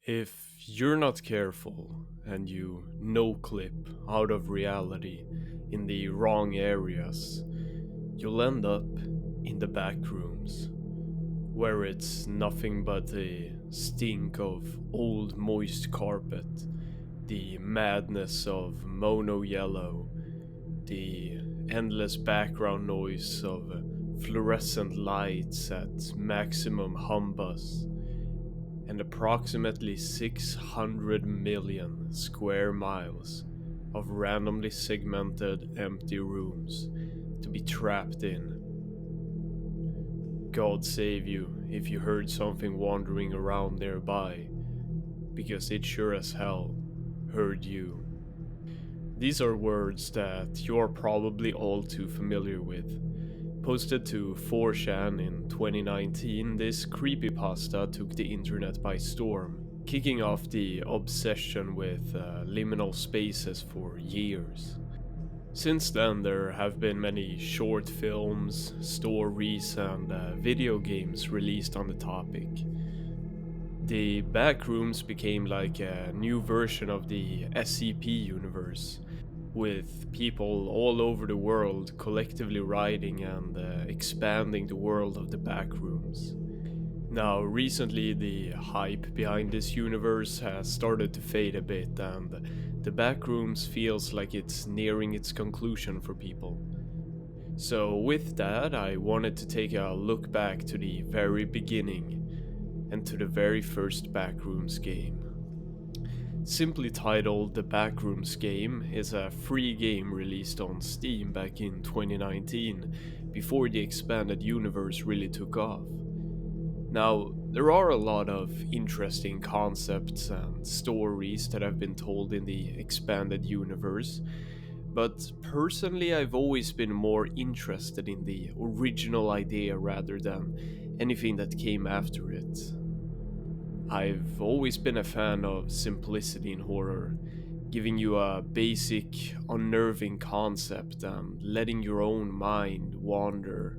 If you're not careful and you no clip out of reality in the wrong areas, you'll end up in the back rooms, where it's nothing but the stink of old moist carpet, the madness of mono yellow, the endless background noise of fluorescent lights at maximum humbus, and approximately 600 million square miles of randomly segmented empty rooms to be trapped in. God save you if you heard something wandering around nearby, because it sure as hell heard you. These are words that you're probably all too familiar with. Posted to 4chan in 2019, this creepypasta took the internet by storm, kicking off the obsession with liminal spaces for years. Since then, there have been many short films, stories, and video games released on the topic. The Backrooms became like a new version of the SCP universe, with people all over the world collectively writing and expanding the world of the Backrooms. Now, recently, the hype behind this universe has started to fade a bit, and the Backrooms feels like it's nearing its conclusion for people. So, with that, I wanted to take a look back to the very beginning and to the very first Backrooms game. Simply titled The Backrooms Game, is a free game released on Steam back in 2019, before the expanded universe really took off. Now, there are a lot of interesting concepts and stories that have been told in the expanded universe, but personally, I've always been more interested in the original idea rather than anything that came after it. I've always been a fan of simplicity in horror, giving you a basic, unnerving concept and letting your own mind wander.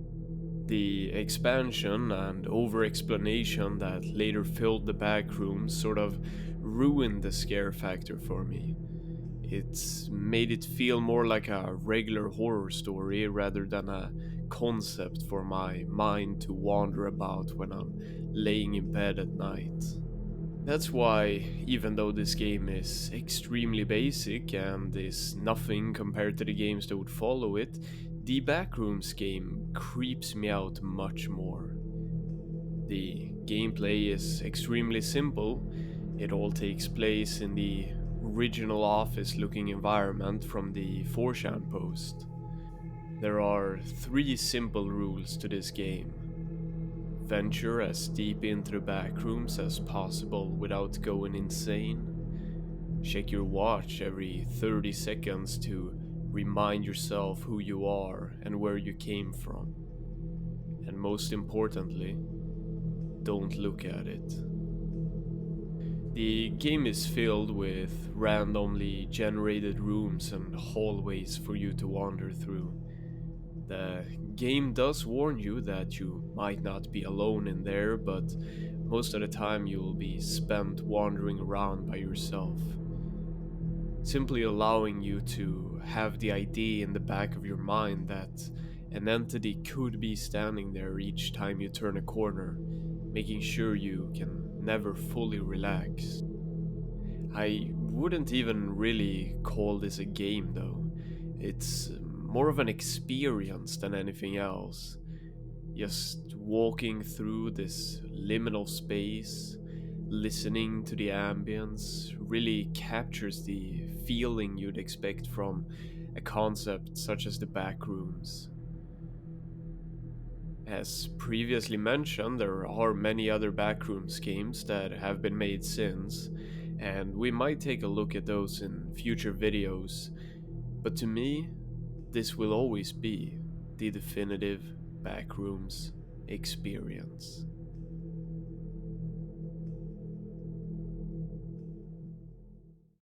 The expansion and over explanation that later filled the back rooms sort of ruined the scare factor for me. It's made it feel more like a regular horror story rather than a concept for my mind to wander about when I'm laying in bed at night. That's why, even though this game is extremely basic and is nothing compared to the games that would follow it, the Backrooms game creeps me out much more. The gameplay is extremely simple. It all takes place in the original office looking environment from the 4chan post. There are three simple rules to this game. Venture as deep into the backrooms as possible without going insane. Check your watch every 30 seconds to remind yourself who you are and where you came from. And most importantly, don't look at it. The game is filled with randomly generated rooms and hallways for you to wander through. The game does warn you that you might not be alone in there, but most of the time you'll be spent wandering around by yourself, simply allowing you to have the idea in the back of your mind that an entity could be standing there each time you turn a corner, making sure you can never fully relax. I wouldn't even really call this a game though. It's more of an experience than anything else. Just walking through this liminal space, listening to the ambience, really captures the feeling you'd expect from a concept such as the Backrooms. As previously mentioned, there are many other Backrooms games that have been made since, and we might take a look at those in future videos, but to me, this will always be the definitive Backrooms experience.